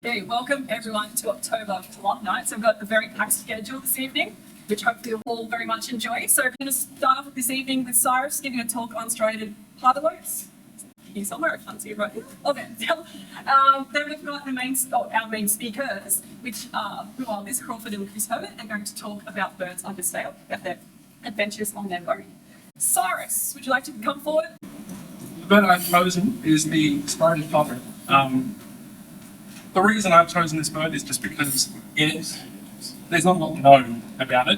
Okay, welcome everyone to October Plot Night. So we've got a very packed schedule this evening, which hopefully you'll all very much enjoy. So we're going to start off this evening with Cyrus giving a talk on Striated Pardalotes. Here somewhere, I can't see it right here. Okay. Then we've got our main speakers, who are Liz Crawford and Chris Herbert, and going to talk about birds under sail, about their adventures on their boat. Cyrus, would you like to come forward? The bird I've chosen is the Striated Pardalote. The reason I've chosen this bird is just because there's not a lot known about it.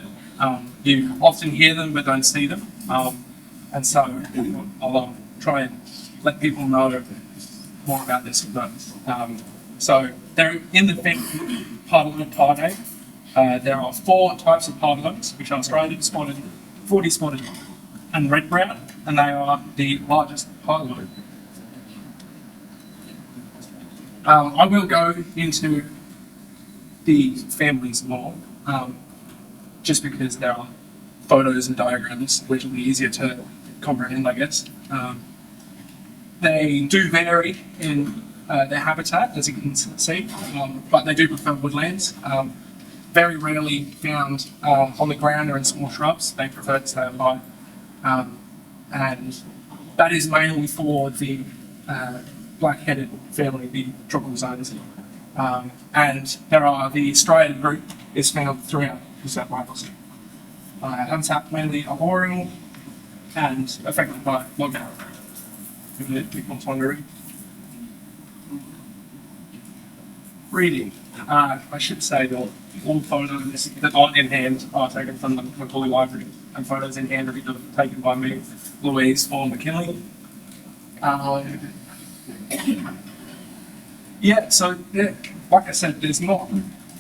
You often hear them but don't see them, and so I'll try and let people know more about this bird. So they're in the family Pardalote pardae. There are 4 types of pardalotes, which are striated, spotted, 40 spotted, and red brown, and they are the largest pardalote. I will go into the families more, just because there are photos and diagrams which will be easier to comprehend, I guess. They do vary in their habitat, as you can see, but they do prefer woodlands. Very rarely found on the ground or in small shrubs. They prefer to stay up high, and that is mainly for the black-headed family, the tropical zones. And the striated group is found throughout New South Wales. Habitat mainly arboreal and affected by logging. Reading. I should say that all photos that aren't in hand are taken from the Macaulay Library, and photos in hand are taken by me, Louise, or McKinley. Like I said, there's not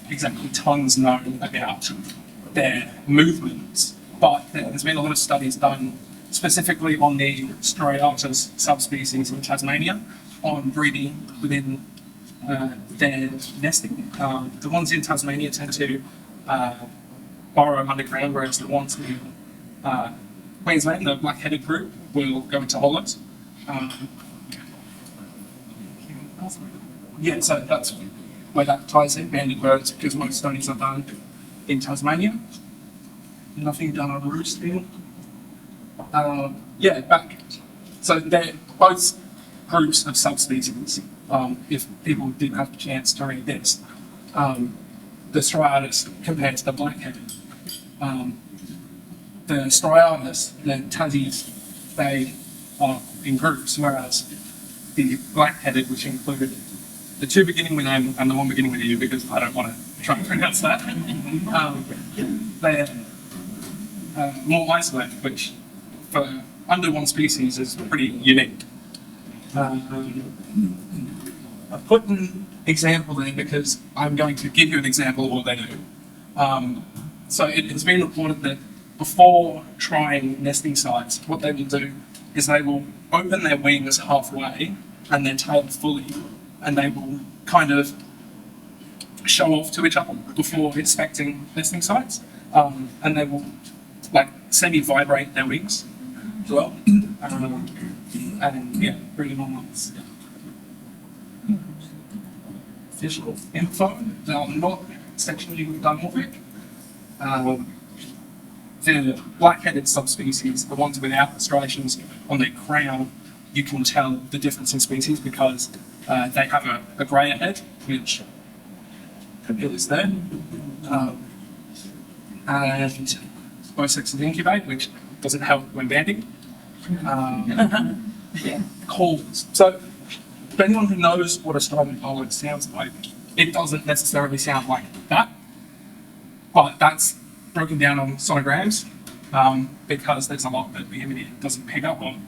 exactly tons known about their movements, but there's been a lot of studies done specifically on the Striatus subspecies in Tasmania on breeding within their nesting. The ones in Tasmania tend to burrow underground, whereas the ones in Queensland, the black-headed group, will go into hollows. So that's where that ties in, banded birds, because most studies are done in Tasmania. Nothing done on roosting. So they're both groups of subspecies. If people didn't have a chance to read this, the Striatus compared to the black-headed. The Striatus, the Tassies, they are in groups, whereas the black-headed, which included the 2 beginning with M and the 1 beginning with U, because I don't want to try and pronounce that, they're more isolated, which for under one species is pretty unique. I've put an example there because I'm going to give you an example of what they do. So it has been reported that before trying nesting sites, what they will do is they will open their wings halfway and their tail fully, and they will kind of show off to each other before inspecting nesting sites, and they will semi-vibrate their wings as well, and bring it on. Visual info. They are not sexually dimorphic. The black-headed subspecies, the ones without striations on their crown, you can tell the difference in species because they have a greyer head, which is there, and both sexes incubate, which doesn't help when banding. Calls. So, for anyone who knows what a striated pardalote sounds like, it doesn't necessarily sound like that, but that's broken down on sonograms because there's a lot that the imagery doesn't pick up on.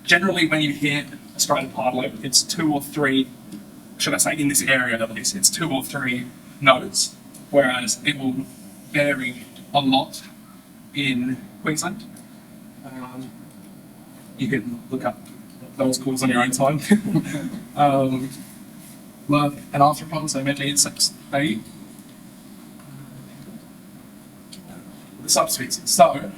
Generally, when you hear a striated pardalote, it's 2 or 3, should I say in this area at least, it's 2 or 3 notes, whereas it will vary a lot in Queensland. You can look up those calls on your own time. And arthropods, so mainly insects, the subspecies. So,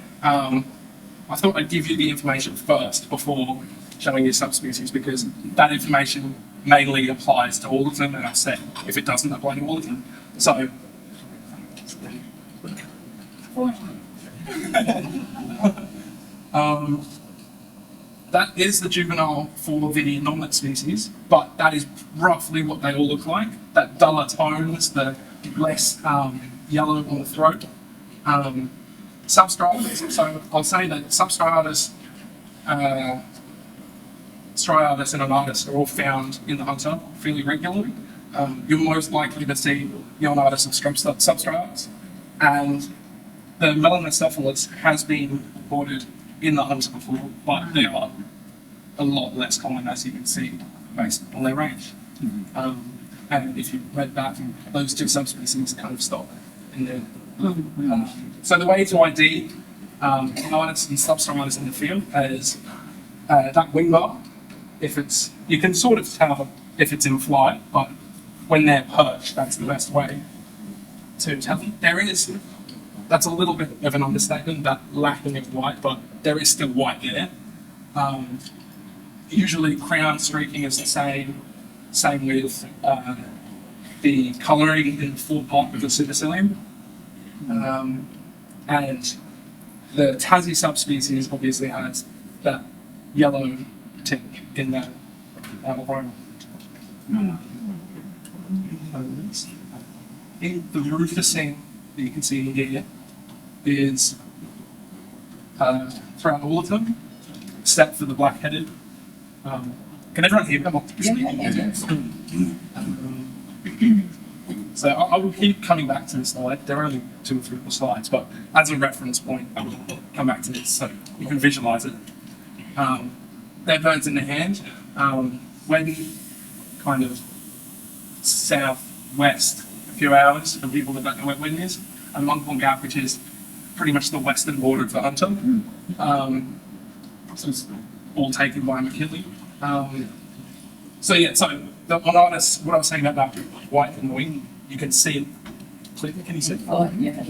I thought I'd give you the information first before showing you subspecies, because that information mainly applies to all of them, and I said if it doesn't apply to all of them. So that is the juvenile for the nominate species, but that is roughly what they all look like. That duller tones, the less yellow on the throat. Substriatus, so I'll say that substriatus, striatus and onitis are all found in the hunter fairly regularly. You're most likely to see the onitis of substriatus, and the melanocephalus has been reported in the hunter before, but they are a lot less common, as you can see, based on their range. And if you read back, those two subspecies kind of stop in there. So the way to ID onitis and substriatus in the field is that wing bar. If it's, you can sort of tell if it's in flight, but when they're perched, that's the best way to tell them. That's a little bit of an understatement, that lacking of white, but there is still white there. Usually crown streaking is the same with the colouring in the forepart of the supercilium. And the Tassie subspecies obviously has that yellow tint in the aroma. In the rufusine that you can see here is throughout all of them, except for the black-headed. Can everyone hear me? So I will keep coming back to this slide. There are only 2 or 3 more slides, but as a reference point, I will come back to this so you can visualize it. They're birds in the hand. When kind of southwest, a few hours for people that don't know where wind is, and Longhorn Gap, which is pretty much the western border of the hunter. So it's all taken by McKinley. So the onitis, what I was saying about that white in the wing, you can see it clearly. Can you see? Oh, yeah.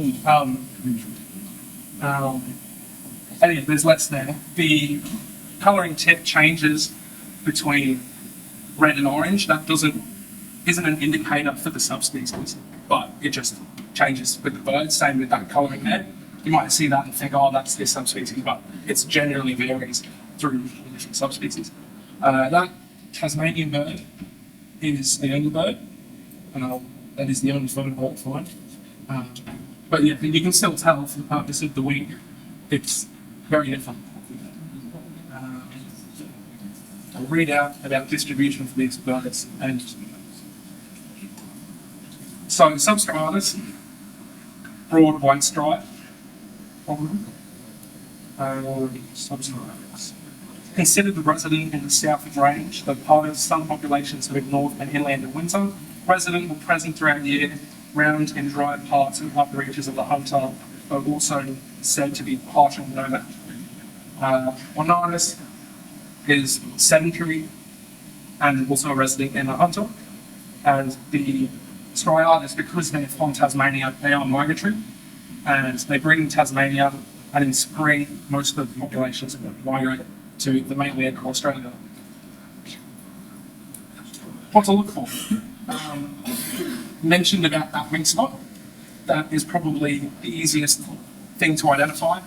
Anyway, there's less there. The colouring tip changes between red and orange. That isn't an indicator for the subspecies, but it just changes with the birds. Same with that colouring there. You might see that and think, oh, that's this subspecies, but it generally varies through different subspecies. That Tasmanian bird is a younger bird. That is the only photo I find. But yeah, you can still tell for the purpose of the wing, it's very different. I'll read out about distribution for these birds. And so substriatus, broad white stripe. Substriatus. Considered the resident in the southern range, though part of some populations live north and inland in winter. Resident or present throughout the year, round and dry parts and upper reaches of the hunter are also said to be partial nomad. Onitis is sedentary and also a resident in the hunter. And the striatus, because they're from Tasmania, they are migratory. And they breed in Tasmania, and in spring, most of the populations migrate to the mainland of Australia. What to look for? Mentioned about that wing spot. That is probably the easiest thing to identify,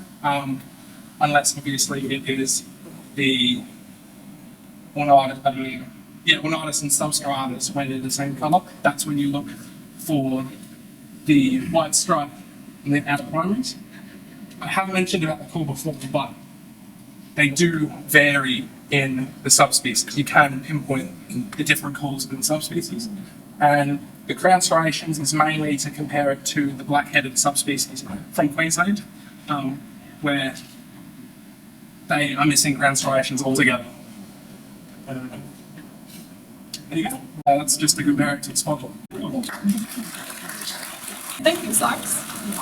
unless obviously it is the onitis and substriatus when they're the same colour. That's when you look for the white stripe and the outer primaries. I haven't mentioned about the call before, but they do vary in the subspecies. You can pinpoint the different calls within subspecies. And the crown striations is mainly to compare it to the black-headed subspecies from Queensland, where they are missing crown striations altogether. There you go. That's just a comparative spot. Thank you, Cyrus.